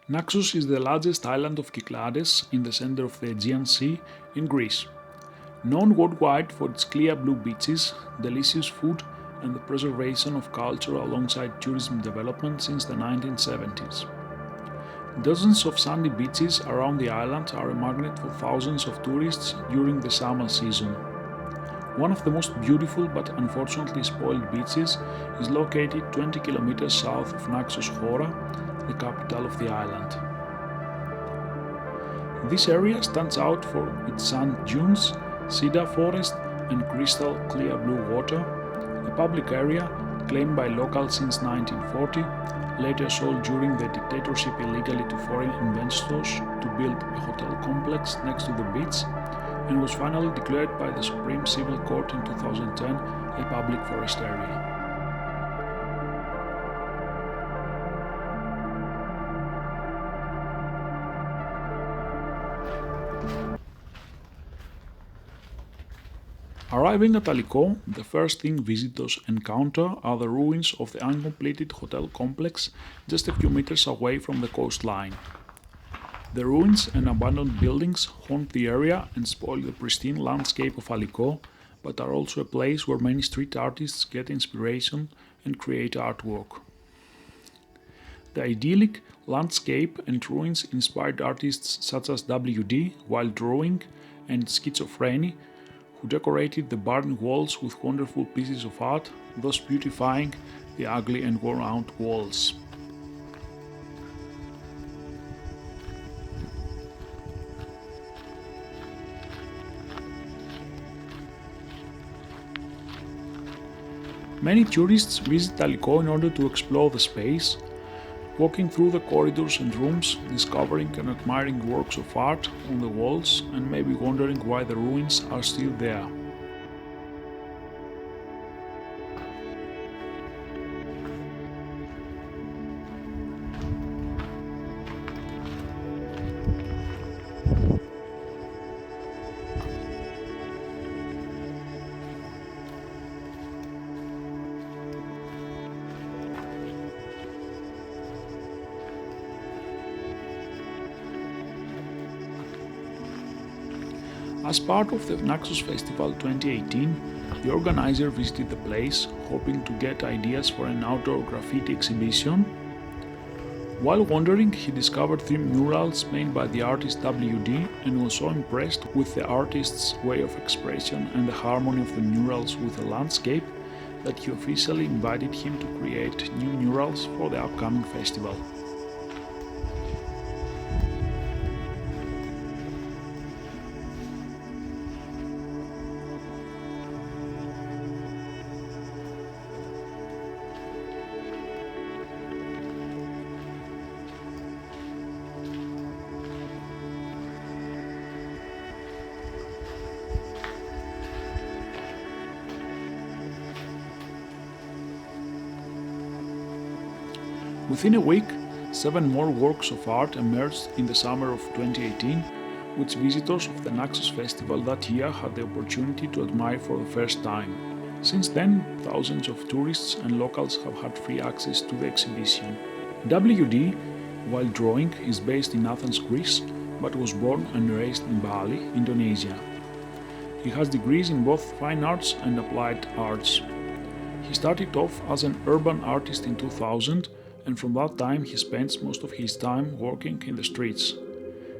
Naxos is the largest island of Kyklades in the center of the Aegean Sea in Greece. Known worldwide for its clear blue beaches, delicious food, and the preservation of culture alongside tourism development since the 1970s. Dozens of sandy beaches around the island are a magnet for thousands of tourists during the summer season. One of the most beautiful but unfortunately spoiled beaches is located 20 kilometers south of Naxos Hora, the capital of the island. This area stands out for its sand dunes, cedar forest, and crystal clear blue water, a public area claimed by locals since 1940, later sold during the dictatorship illegally to foreign investors to build a hotel complex next to the beach, and was finally declared by the Supreme Civil Court in 2010 a public forest area. Arriving at Alyko, the first thing visitors encounter are the ruins of the uncompleted hotel complex just a few meters away from the coastline. The ruins and abandoned buildings haunt the area and spoil the pristine landscape of Alyko, but are also a place where many street artists get inspiration and create artwork. The idyllic landscape and ruins inspired artists such as WD while drawing and Schizophreny, who decorated the barn walls with wonderful pieces of art, thus beautifying the ugly and worn-out walls. Many tourists visit Alyko in order to explore the space, walking through the corridors and rooms, discovering and admiring works of art on the walls, and maybe wondering why the ruins are still there. As part of the Naxos Festival 2018, the organizer visited the place, hoping to get ideas for an outdoor graffiti exhibition. While wandering, he discovered 3 murals made by the artist WD and was so impressed with the artist's way of expression and the harmony of the murals with the landscape that he officially invited him to create new murals for the upcoming festival. Within a week, 7 more works of art emerged in the summer of 2018, which visitors of the Naxos Festival that year had the opportunity to admire for the first time. Since then, thousands of tourists and locals have had free access to the exhibition. WD, while drawing, is based in Athens, Greece, but was born and raised in Bali, Indonesia. He has degrees in both fine arts and applied arts. He started off as an urban artist in 2000, and from that time he spends most of his time working in the streets.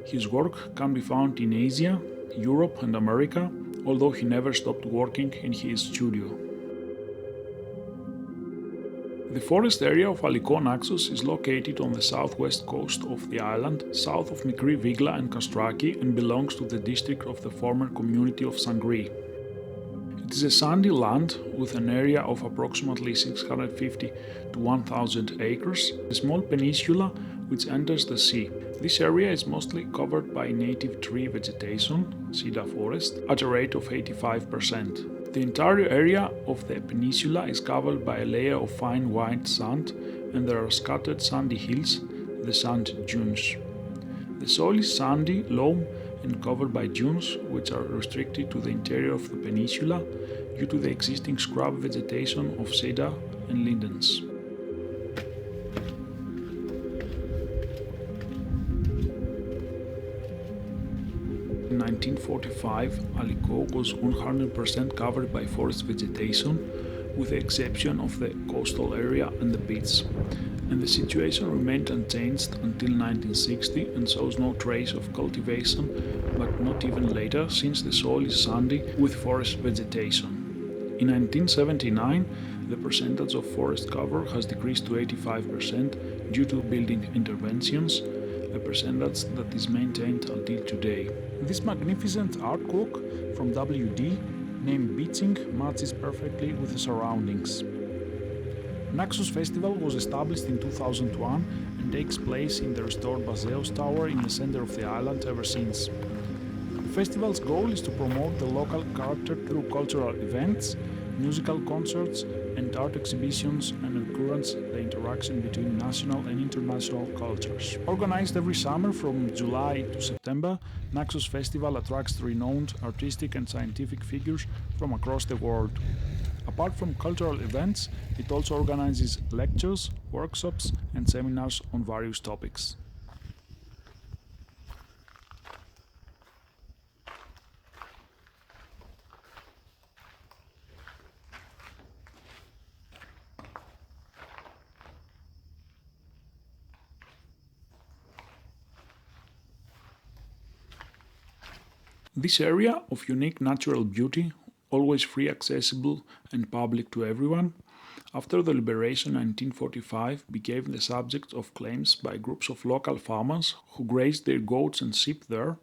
His work can be found in Asia, Europe and America, although he never stopped working in his studio. The forest area of Alyko Naxos is located on the southwest coast of the island, south of Mikri Vigla and Kastraki, and belongs to the district of the former community of Sangri. It is a sandy land with an area of approximately 650 to 1000 acres, a small peninsula which enters the sea. This area is mostly covered by native tree vegetation, cedar forest, at a rate of 85%. The entire area of the peninsula is covered by a layer of fine white sand, and there are scattered sandy hills, the sand dunes. The soil is sandy, loam, and covered by dunes, which are restricted to the interior of the peninsula due to the existing scrub vegetation of cedar and lindens. 1945, Alyko was 100% covered by forest vegetation, with the exception of the coastal area and the beach. And the situation remained unchanged until 1960 and shows no trace of cultivation, but not even later, since the soil is sandy with forest vegetation. In 1979, the percentage of forest cover has decreased to 85% due to building interventions, a percentage that is maintained until today. This magnificent artwork from WD, named Beaching, matches perfectly with the surroundings. Naxos Festival was established in 2001 and takes place in the restored Baseos Tower in the center of the island ever since. The festival's goal is to promote the local character through cultural events, musical concerts, and art exhibitions, and encourage the interaction between national and international cultures. Organized every summer from July to September, Naxos Festival attracts renowned artistic and scientific figures from across the world. Apart from cultural events, it also organizes lectures, workshops, and seminars on various topics. This area of unique natural beauty, always free, accessible, and public to everyone, after the liberation in 1945 became the subject of claims by groups of local farmers who grazed their goats and sheep there,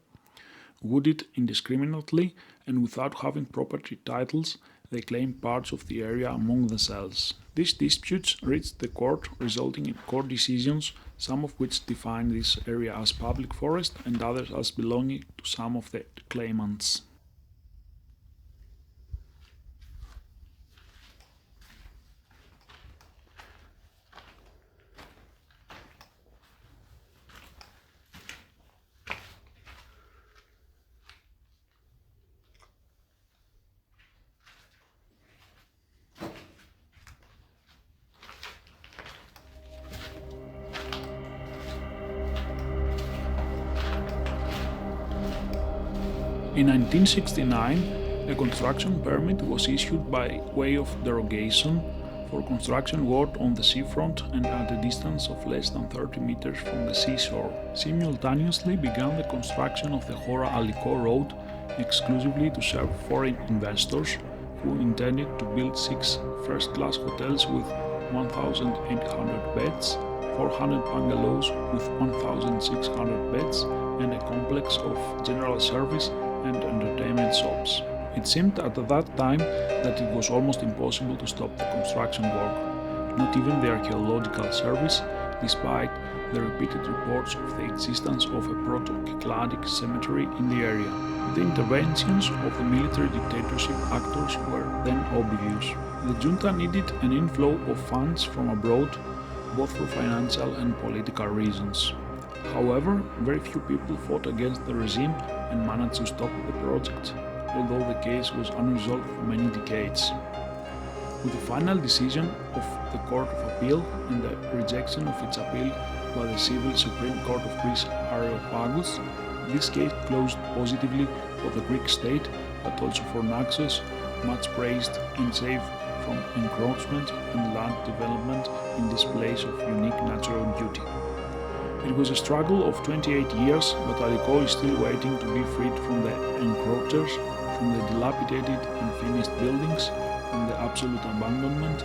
wooded indiscriminately, and without having property titles, they claimed parts of the area among themselves. These disputes reached the court, resulting in court decisions, some of which define this area as public forest and others as belonging to some of the claimants. In 1969, a construction permit was issued by way of derogation for construction work on the seafront and at a distance of less than 30 meters from the seashore. Simultaneously began the construction of the Hora-Alyko road exclusively to serve foreign investors who intended to build 6 first-class hotels with 1,800 beds, 400 bungalows with 1,600 beds, and a complex of general service and entertainment shops. It seemed at that time that it was almost impossible to stop the construction work, not even the archaeological service, despite the repeated reports of the existence of a proto-Cycladic cemetery in the area. The interventions of the military dictatorship actors were then obvious. The junta needed an inflow of funds from abroad, both for financial and political reasons. However, very few people fought against the regime and managed to stop the project, although the case was unresolved for many decades. With the final decision of the Court of Appeal and the rejection of its appeal by the Civil Supreme Court of Greece Areopagus, this case closed positively for the Greek state, but also for Naxos, much praised and safe from encroachment and land development in this place of unique natural beauty. It was a struggle of 28 years, but Alyko is still waiting to be freed from the encroachers, from the dilapidated and finished buildings, from the absolute abandonment.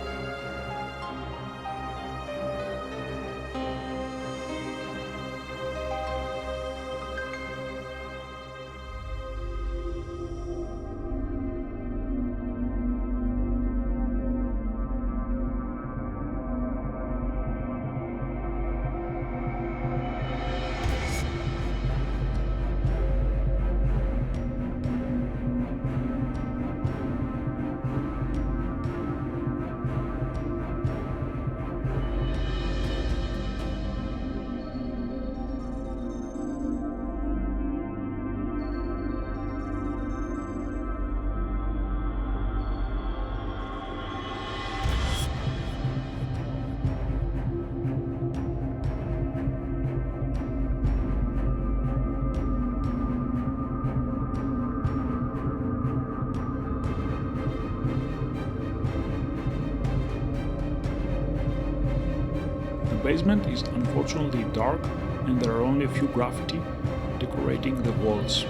basement is unfortunately dark and there are only a few graffiti decorating the walls.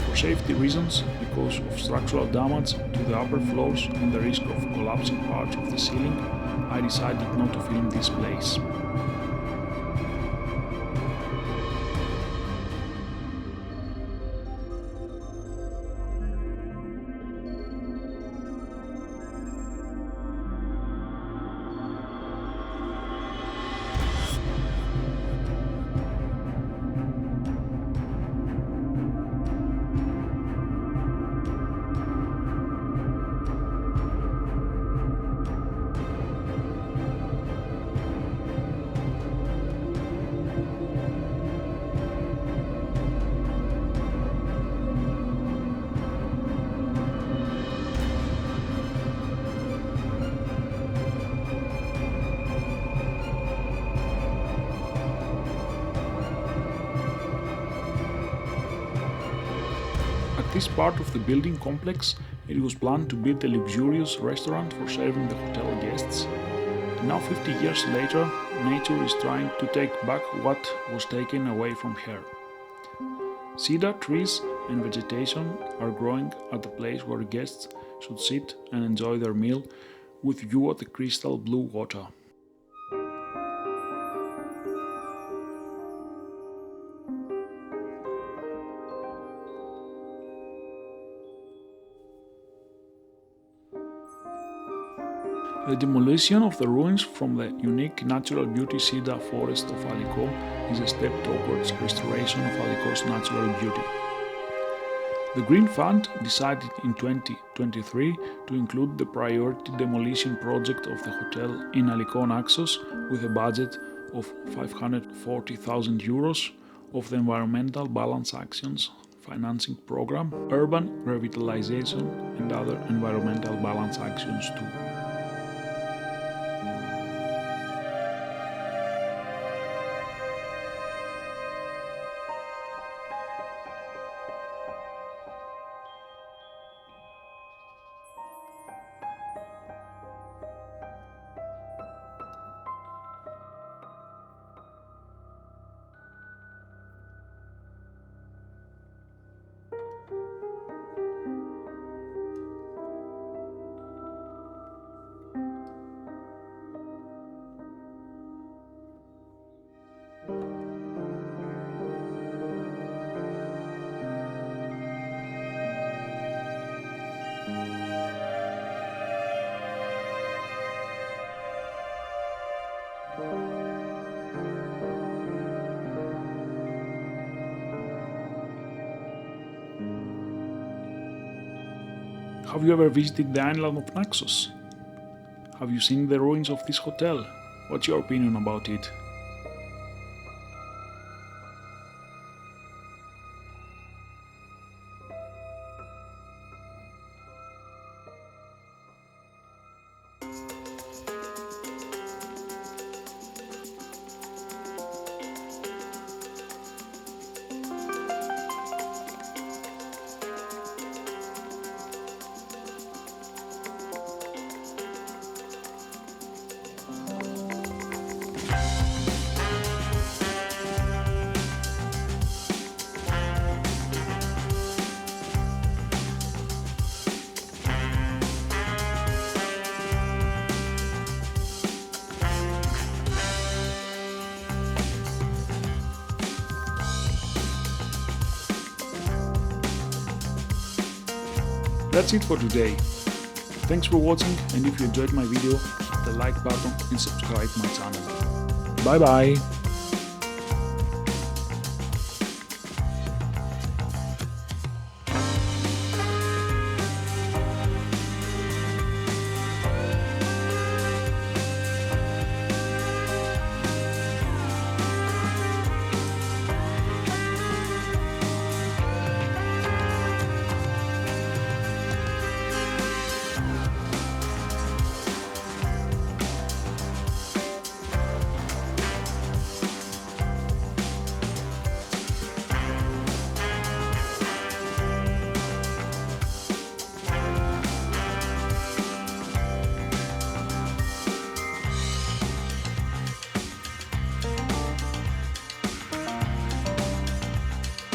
For safety reasons, because of structural damage to the upper floors and the risk of collapsing parts of the ceiling, I decided not to film this place. At this part of the building complex, it was planned to build a luxurious restaurant for serving the hotel guests. Now 50 years later, nature is trying to take back what was taken away from her. Cedar trees and vegetation are growing at the place where guests should sit and enjoy their meal with view at the crystal blue water. The demolition of the ruins from the unique natural beauty cedar forest of Alyko is a step towards restoration of Alyko's natural beauty. The Green Fund decided in 2023 to include the priority demolition project of the hotel in Alyko Naxos with a budget of €540,000 of the Environmental Balance Actions financing program, urban revitalization and other environmental balance actions too. Have you ever visited the island of Naxos? Have you seen the ruins of this hotel? What's your opinion about it? That's it for today. Thanks for watching, and if you enjoyed my video, hit the like button and subscribe my channel. Bye bye!